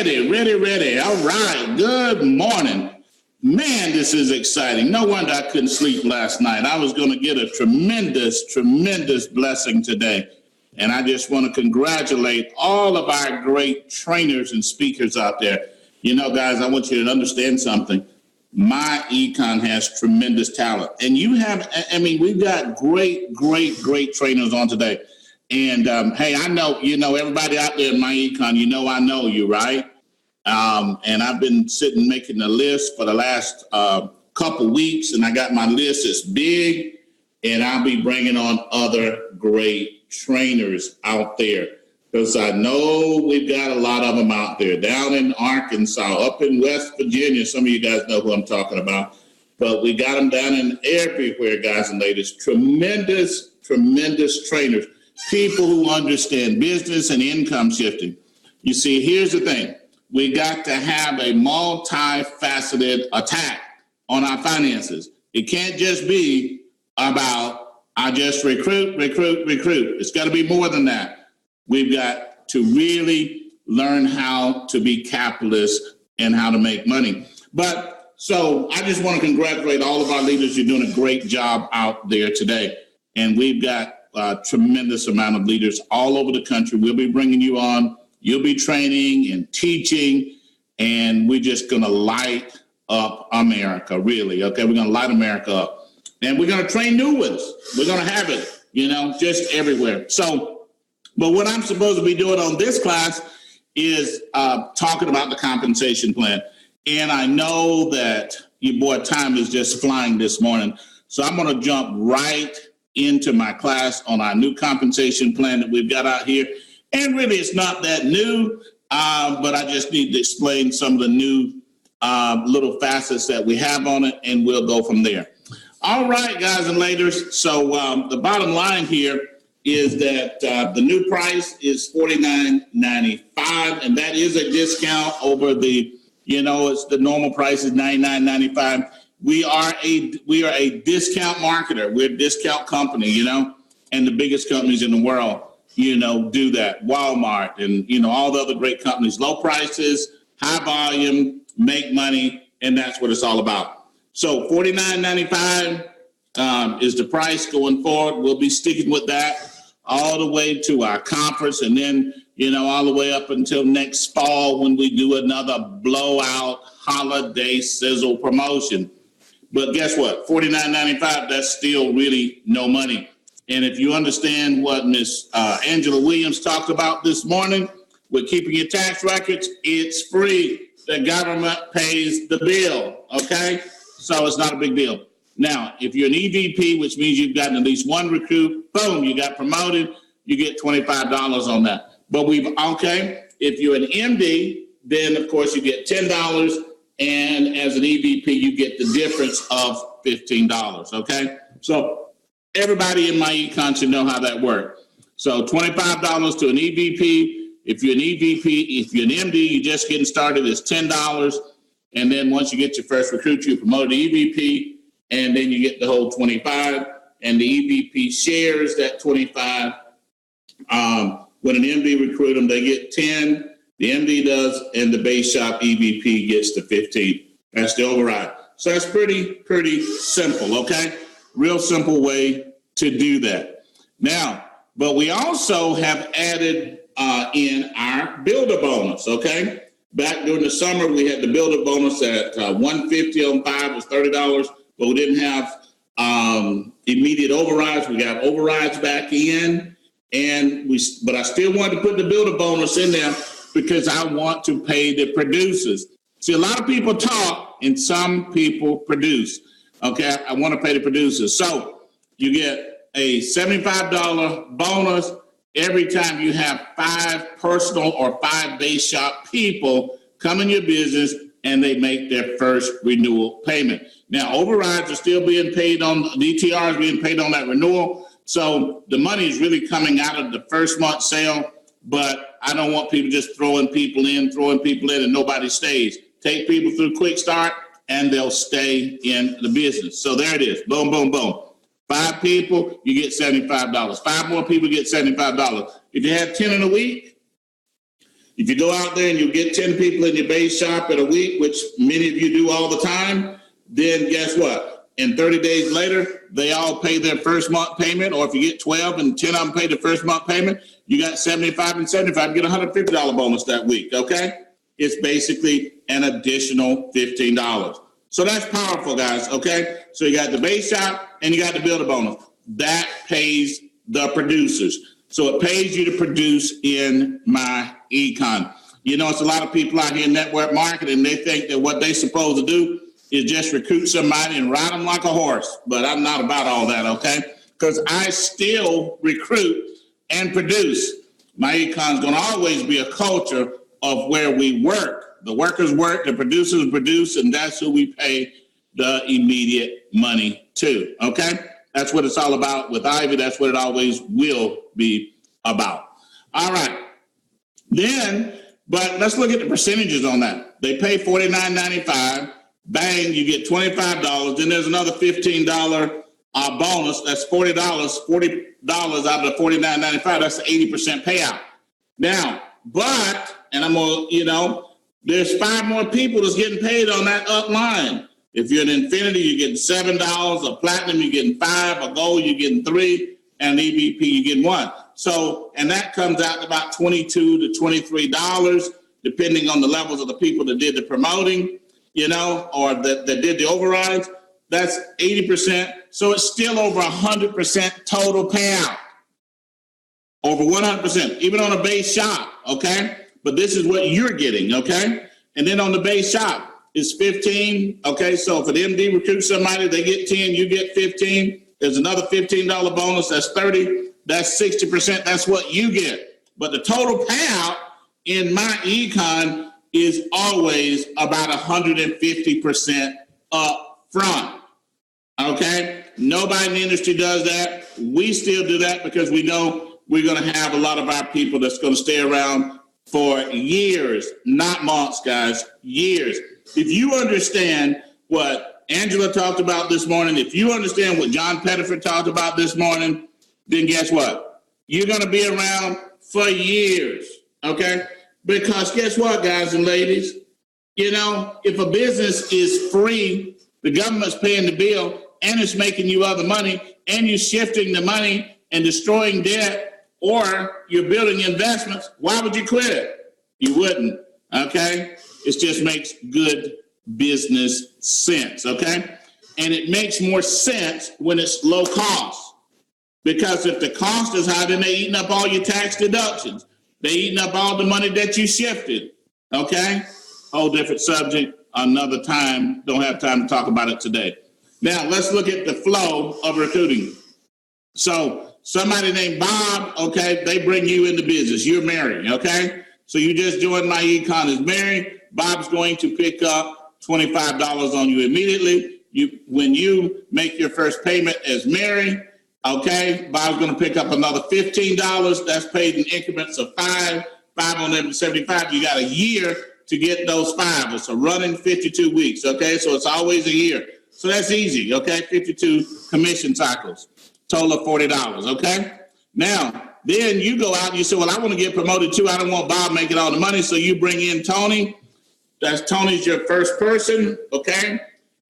Ready. All right. Good morning. Man, this is exciting. No wonder I couldn't sleep last night. I was going to get a tremendous blessing today. And I just want to congratulate all of our great trainers and speakers out there. You know, guys, I want you to understand something. My econ has tremendous talent. And you have, we've got great trainers on today. And hey, I know, everybody out there in my econ, I know you, right? And I've been sitting making a list for the last couple weeks, and I got my list that's big, and I'll be bringing on other great trainers out there because I know we've got a lot of them out there down in Arkansas, up in West Virginia. Some of you guys know who I'm talking about, but we got them down in everywhere, guys and ladies. Tremendous trainers, people who understand business and income shifting. You see, here's the thing. We got to have a multifaceted attack on our finances. It can't just be about I just recruit. It's got to be more than that. We've got to really learn how to be capitalists and how to make money. But so I just want to congratulate all of our leaders. You're doing a great job out there today. And we've got a tremendous amount of leaders all over the country. We'll be bringing you on. You'll be training and teaching, and we're just going to light up America, really. Okay, we're going to light America up. And we're going to train new ones. We're going to have it, just everywhere. So, but what I'm supposed to be doing on this class is talking about the compensation plan. And I know that your boy time is just flying this morning. So I'm going to jump right into my class on our new compensation plan that we've got out here. And really, it's not that new, but I just need to explain some of the new little facets that we have on it, and we'll go from there. All right, guys and ladies. So the bottom line here is that the new price is $49.95, and that is a discount over the, it's the normal price is $99.95. We are a discount marketer. We're a discount company, and the biggest companies in the world, do that. Walmart and, all the other great companies, low prices, high volume, make money, and that's what it's all about. So $49.95 is the price going forward. We'll be sticking with that all the way to our conference, and then, all the way up until next fall when we do another blowout holiday sizzle promotion. But guess what? $49.95, that's still really no money. And if you understand what Miss Angela Williams talked about this morning with keeping your tax records, it's free. The government pays the bill, okay? So it's not a big deal. Now, if you're an EVP, which means you've gotten at least one recruit, boom, you got promoted, you get $25 on that. But if you're an MD, then of course you get $10, and as an EVP, you get the difference of $15, okay? So everybody in my econ should know how that works. So $25 to an EVP. If you're an EVP, if you're an MD, you're just getting started, it's $10. And then once you get your first recruit, you promote to EVP, and then you get the whole 25. And the EVP shares that 25. When an MD recruit them, they get 10. The MD does, and the base shop EVP gets the 15. That's the override. So that's pretty simple, okay? Real simple way to do that. Now, but we also have added in our builder bonus, okay? Back during the summer, we had the builder bonus at $150 on 5 was $30, but we didn't have immediate overrides. We got overrides back in, but I still wanted to put the builder bonus in there because I want to pay the producers. See, a lot of people talk and some people produce. Okay, I want to pay the producers. So you get a $75 bonus every time you have 5 personal or 5 base shop people come in your business and they make their first renewal payment. Now, overrides are still being paid on, DTR is being paid on that renewal. So the money is really coming out of the first month sale, but I don't want people just throwing people in, and nobody stays. Take people through Quick Start, and they'll stay in the business. So there it is. Boom, boom, boom. 5 people, you get $75. 5 more people get $75. If you have 10 in a week, If you go out there and you get 10 people in your base shop in a week, which many of you do all the time, then guess what? And 30 days later, they all pay their first month payment. Or if you get 12 and 10 of them pay the first month payment, you got 75 and 75, you get $150 bonus that week, okay? It's basically an additional $15. So that's powerful, guys, okay? So you got the base shop and you got the builder bonus. That pays the producers. So it pays you to produce in my econ. You know, it's a lot of people out here in network marketing, they think that what they're supposed to do is just recruit somebody and ride them like a horse. But I'm not about all that, okay? Because I still recruit and produce. My econ is going to always be a culture of where we work. The workers work, the producers produce, and that's who we pay the immediate money to, okay? That's what it's all about with Ivey. That's what it always will be about. All right. Then, but let's look at the percentages on that. They pay $49.95. Bang, you get $25. Then there's another $15 bonus. That's $40. $40 out of the $49.95. That's the 80% payout. Now, but, and I'm going to, you know, there's 5 more people that's getting paid on that up line. If you're an Infinity, you're getting $7. A Platinum, you're getting 5. A Gold, you're getting 3. And an EVP, you're getting 1. So, and that comes out to about $22 to $23, depending on the levels of the people that did the promoting, you know, or that did the overrides. That's 80%. So it's still over 100% total payout. Over 100%, even on a base shop, okay? But this is what you're getting, okay? And then on the base shop, it's 15, okay? So if an MD recruits somebody, they get 10, you get 15. There's another $15 bonus, that's 30. That's 60%, that's what you get. But the total payout in my econ is always about 150% up front, okay? Nobody in the industry does that. We still do that because we know we're going to have a lot of our people that's going to stay around for years, not months, guys, years. If you understand what Angela talked about this morning, if you understand what John Pettiford talked about this morning, then guess what? You're going to be around for years, okay? Because guess what, guys and ladies? You know, if a business is free, the government's paying the bill, and it's making you other money, and you're shifting the money and destroying debt, or you're building investments, why would you quit? You wouldn't, okay? It just makes good business sense, okay? And it makes more sense when it's low cost. Because if the cost is high, then they're eating up all your tax deductions. They're eating up all the money that you shifted, okay? Whole different subject, another time. Don't have time to talk about it today. Now, let's look at the flow of recruiting. So somebody named Bob, okay, they bring you into business. You're Mary, okay? So you just joined my econ as Mary. Bob's going to pick up $25 on you immediately. When you make your first payment as Mary, okay, Bob's going to pick up another $15. That's paid in increments of 5 on every 75. You got a year to get those 5. It's a running 52 weeks, okay? So it's always a year. So that's easy, okay? 52 commission cycles, total of $40, okay? Now, then you go out and you say, well, I want to get promoted too. I don't want Bob making all the money. So you bring in Tony. Tony's your first person, okay?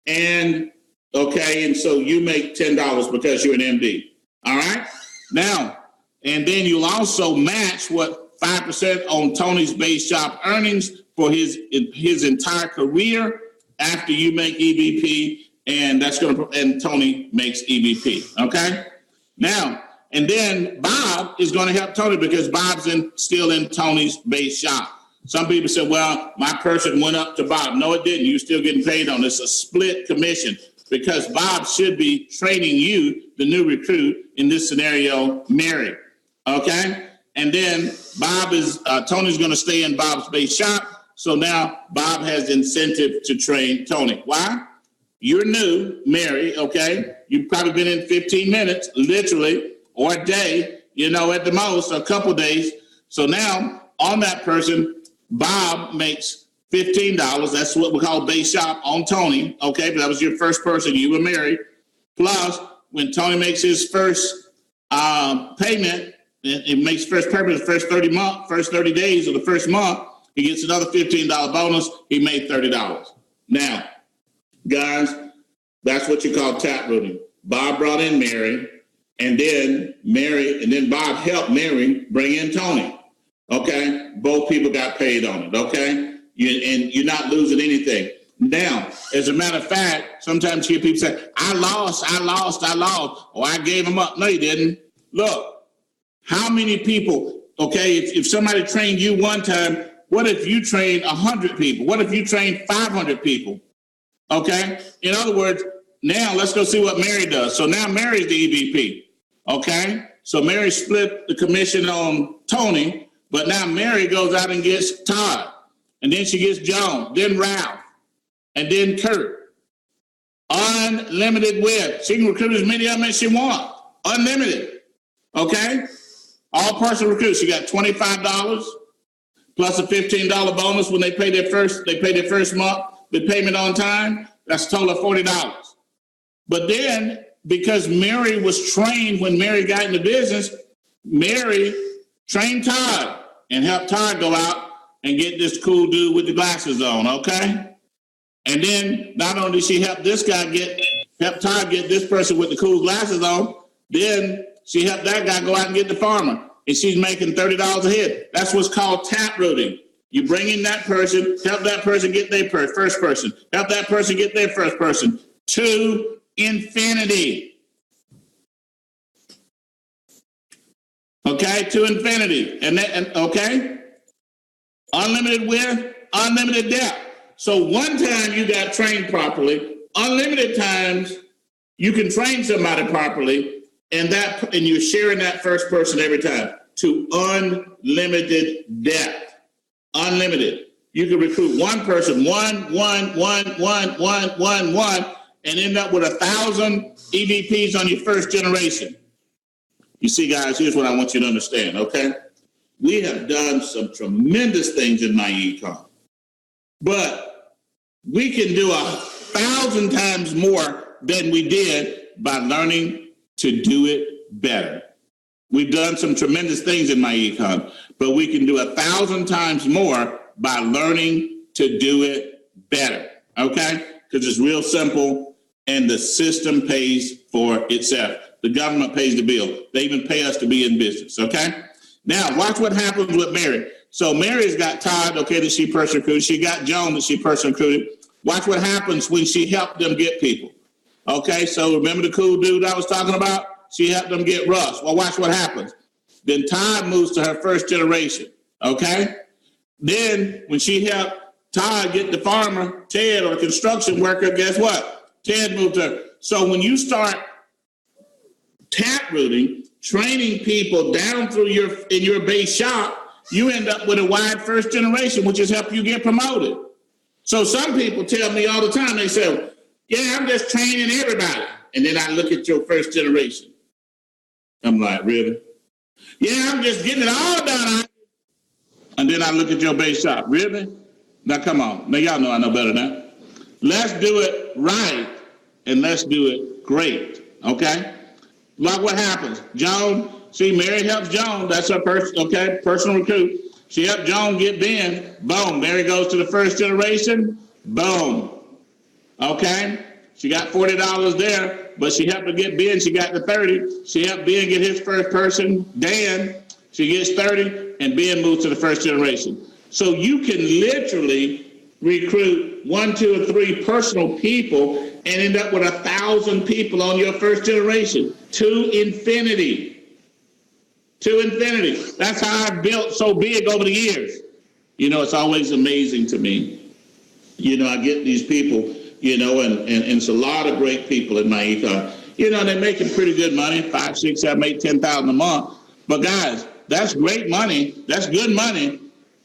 And so you make $10 because you're an MD, all right? Now, and then you'll also match what 5% on Tony's base shop earnings for his entire career after you make EVP, and and Tony makes EVP, okay? Now, and then Bob is going to help Tony because Bob's still in Tony's base shop. Some people say, well, my person went up to Bob. No, it didn't. You're still getting paid on this. It's a split commission because Bob should be training you, the new recruit, in this scenario, Mary, okay? And then Tony's going to stay in Bob's base shop. So now Bob has incentive to train Tony. Why? You're new, Mary, okay? You've probably been in 15 minutes, literally, or a day, at the most, a couple days. So now on that person, Bob makes $15. That's what we call base shop on Tony, okay? But that was your first person you were married. Plus, when Tony makes his first payment, it makes first purpose the first 30 days of the first month, he gets another $15 bonus. He made $30. Now, guys, that's what you call tap rooting. Bob brought in Mary, and then Bob helped Mary bring in Tony. Okay, both people got paid on it. Okay, and you're not losing anything. Now, as a matter of fact, sometimes you hear people say, I lost, or I gave them up. No, you didn't. Look, how many people, okay, if somebody trained you one time, what if you trained 100 people? What if you trained 500 people? Okay, in other words, now let's go see what Mary does. So now Mary's the EVP, okay? So Mary split the commission on Tony, but now Mary goes out and gets Todd, and then she gets John, then Ralph, and then Kurt. Unlimited with. She can recruit as many of them as she wants. Unlimited. Okay? All personal recruits. She got $25 plus a $15 bonus when they pay their first month, the payment on time. That's a total of $40. But then, because Mary was trained when Mary got into business, Mary trained Todd and helped Todd go out and get this cool dude with the glasses on, okay? And then not only did she help Todd get this person with the cool glasses on, then she helped that guy go out and get the farmer. And she's making $30 a head. That's what's called tap rooting. You bring in that person, help that person get their first person, help that person get their first person to infinity. Okay, to infinity. And okay, unlimited width, unlimited depth. So one time you got trained properly, unlimited times you can train somebody properly, and you're sharing that first person every time to unlimited depth. Unlimited. You can recruit one person, one, and end up with 1,000 EVPs on your first generation. You see, guys, here's what I want you to understand, okay? We have done some tremendous things in my econ, but we can do 1,000 times more than we did by learning to do it better. We've done some tremendous things in my econ, but we can do 1,000 times more by learning to do it better, okay? Because it's real simple, and the system pays for itself. The government pays the bill. They even pay us to be in business, okay? Now, watch what happens with Mary. So Mary's got Todd, okay, that she person recruited. She got Joan that she person recruited. Watch what happens when she helped them get people. Okay, so remember the cool dude I was talking about? She helped them get Russ. Well, watch what happens. Then Todd moves to her first generation, okay? Then when she helped Todd get the farmer, Ted, or construction worker, guess what? Ted moved to her. So when you start tap rooting, training people down through in your base shop, you end up with a wide first generation, which has helped you get promoted. So some people tell me all the time, they say, yeah, I'm just training everybody. And then I look at your first generation. I'm like, really? Yeah, I'm just getting it all done. And then I look at your base shop. Really? Now, come on. Now, y'all know I know better than that. Let's do it right, and let's do it great, okay? Like what happens? Joan, see, Mary helps Joan. That's her personal recruit. She helped Joan get Ben. Boom. Mary goes to the first generation. Boom. Okay? She got $40 there, but she helped her get Ben. She got the 30. She helped Ben get his first person, Dan. She gets 30, and Ben moves to the first generation. So you can literally recruit 1, 2, or 3 personal people and end up with 1,000 people on your first generation to infinity. To infinity. That's how I've built so big over the years. You know, it's always amazing to me. You know, I get these people, you know, and it's a lot of great people in my econ. You know, they're making pretty good money, 5, 6, 7, 8, 10,000 a month. But guys, that's great money. That's good money.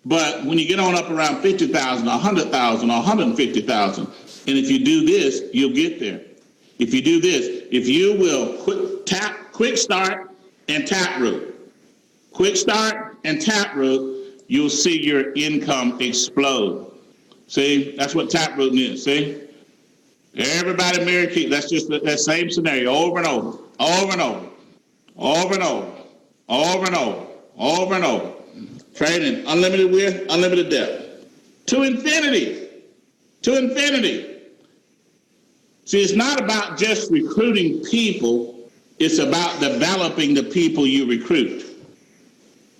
But when you get on up around 50,000, 100,000, 150,000, and if you do this, you'll get there. If you do this, if you will quick start and tap root. Quick start and tap root, you'll see your income explode. See, that's what tap rooting is, see? Everybody marry keep. That's just that same scenario over and over, over and over, over and over, over and over and over. Trading unlimited with, unlimited depth. To infinity. To infinity. See, it's not about just recruiting people. It's about developing the people you recruit.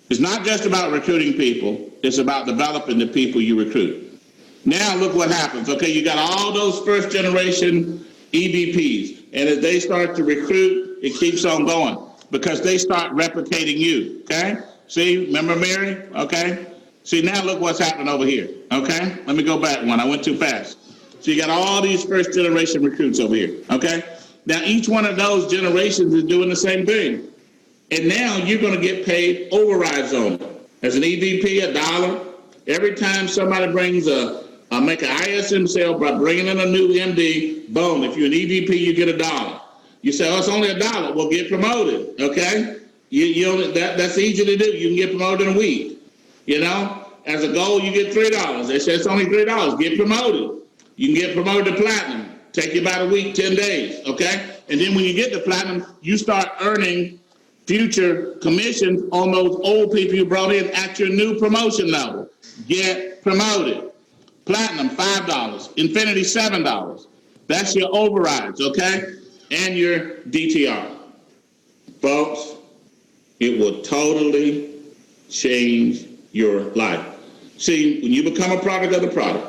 It's not just about recruiting people. It's about developing the people you recruit. Now look what happens. Okay, you got all those first generation EVPs. And as they start to recruit, it keeps on going because they start replicating you. Okay? See, remember Mary? Okay? See, now look what's happening over here. Okay? Let me go back one. I went too fast. So you got all these first generation recruits over here. Okay? Now each one of those generations is doing the same thing. And now you're going to get paid overrides on them. As an EVP, $1. Every time somebody brings make an ISM sale by bringing in a new MD, boom, if you're an EVP, you get $1. You say, oh, it's only $1. Well, get promoted, okay? That's easy to do. You can get promoted in a week. You know, as a goal, you get $3. They say it's only $3. Get promoted. You can get promoted to platinum. Take you about a week, 10 days, okay? And then when you get to platinum, you start earning future commissions on those old people you brought in at your new promotion level. Get promoted. Platinum, $5. Infinity, $7. That's your overrides, okay? And your DTR. Folks, it will totally change your life. See, when you become a product of the product,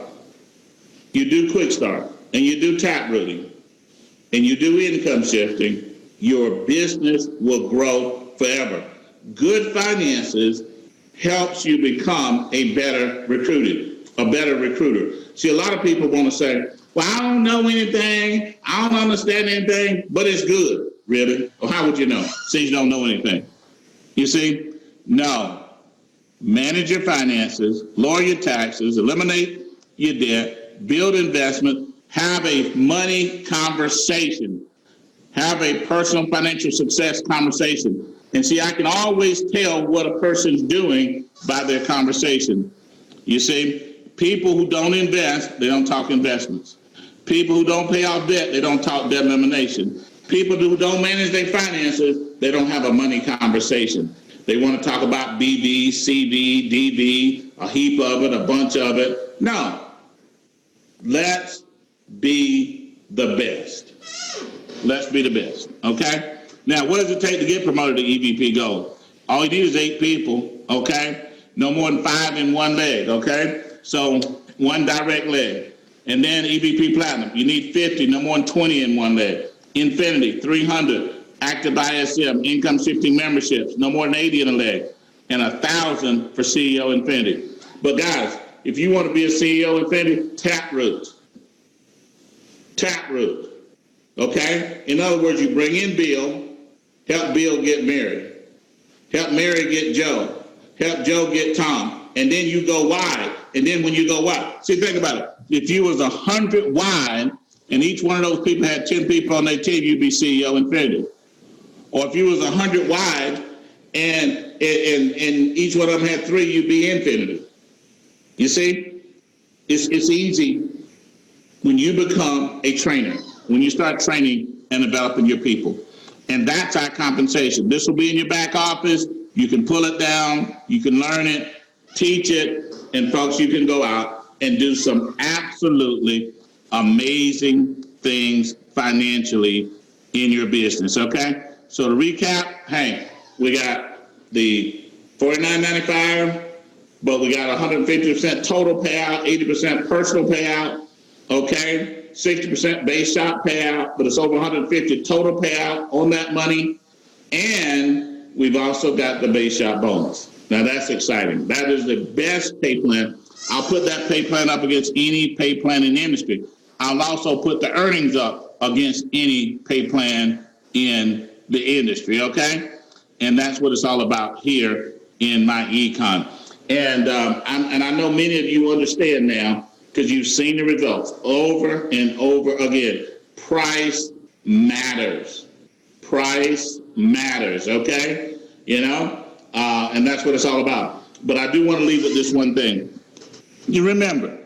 you do quick start, and you do tap routing, and you do income shifting, your business will grow forever. Good finances helps you become a better recruiter. See, a lot of people want to say, well, I don't know anything, I don't understand anything, but it's good. Really? Well, how would you know? Since you don't know anything. You see? No. Manage your finances, lower your taxes, eliminate your debt, build investment, have a money conversation. Have a personal financial success conversation. And see, I can always tell what a person's doing by their conversation. You see, people who don't invest, they don't talk investments. People who don't pay off debt, they don't talk debt elimination. People who don't manage their finances, they don't have a money conversation. They want to talk about BV, CV, DV, a heap of it, a bunch of it. No. Let's be the best. Let's be the best, okay? Now, what does it take to get promoted to EVP Gold? All you need is 8 people, okay? No more than 5 in one leg, okay? So, one direct leg. And then EVP Platinum, you need 50, no more than 20 in one leg. Infinity, 300. Active ISM, income shifting memberships, no more than 80 in a leg. And 1,000 for CEO Infinity. But guys, if you want to be a CEO Infinity, tap root. Tap root. Okay? In other words, you bring in Bill, help Bill get Mary, help Mary get Joe, help Joe get Tom, and then you go wide. And then when you go wide, see, think about it. If you was 100 wide and each one of those people had 10 people on their team, you'd be CEO Infinity. Or if you was 100 wide and each one of them had 3, you'd be Infinity. You see? It's easy when you become a trainer. When you start training and developing your people. And that's our compensation. This will be in your back office. You can pull it down. You can learn it, teach it, and folks, you can go out and do some absolutely amazing things financially in your business, okay? So to recap, hey, we got the $49.95, but we got 150% total payout, 80% personal payout, okay? 60% base shop payout, but it's over 150 total payout on that money. And we've also got the base shop bonus. Now that's exciting. That is the best pay plan. I'll put that pay plan up against any pay plan in the industry. I'll also put the earnings up against any pay plan in the industry, okay? And that's what it's all about here in my econ. And I know many of you understand now, because you've seen the results over and over again. Price matters. Price matters, okay? You know? And that's what it's all about. But I do want to leave with this one thing. You remember,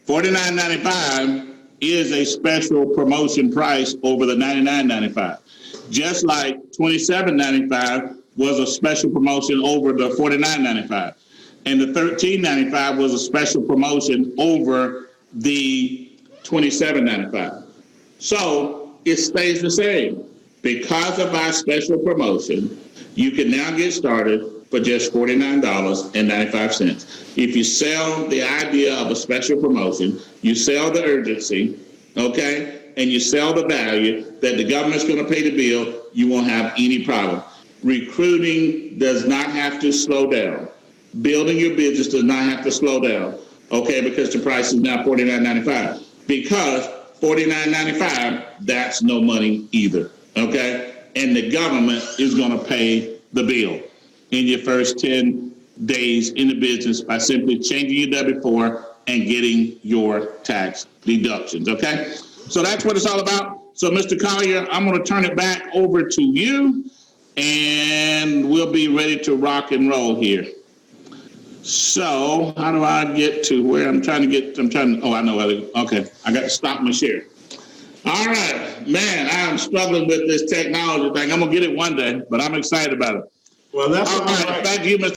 $49.95 is a special promotion price over the $99.95. Just like $27.95 was a special promotion over the $49.95. And the $13.95 was a special promotion over the $27.95. So it stays the same. Because of our special promotion, you can now get started for just $49.95. If you sell the idea of a special promotion, you sell the urgency, okay, and you sell the value that the government's going to pay the bill, you won't have any problem. Recruiting does not have to slow down. Building your business does not have to slow down, okay, because the price is now $49.95. Because $49.95, that's no money either, okay? And the government is going to pay the bill in your first 10 days in the business by simply changing your W-4 and getting your tax deductions, okay? So that's what it's all about. So, Mr. Collier, I'm going to turn it back over to you, and we'll be ready to rock and roll here. So, how do I get to where I'm trying to get? Oh, I know. Okay, I got to stop my share. All right, man, I'm struggling with this technology thing. I'm going to get it one day, but I'm excited about it. Well, that's all right. Thank you, Mr.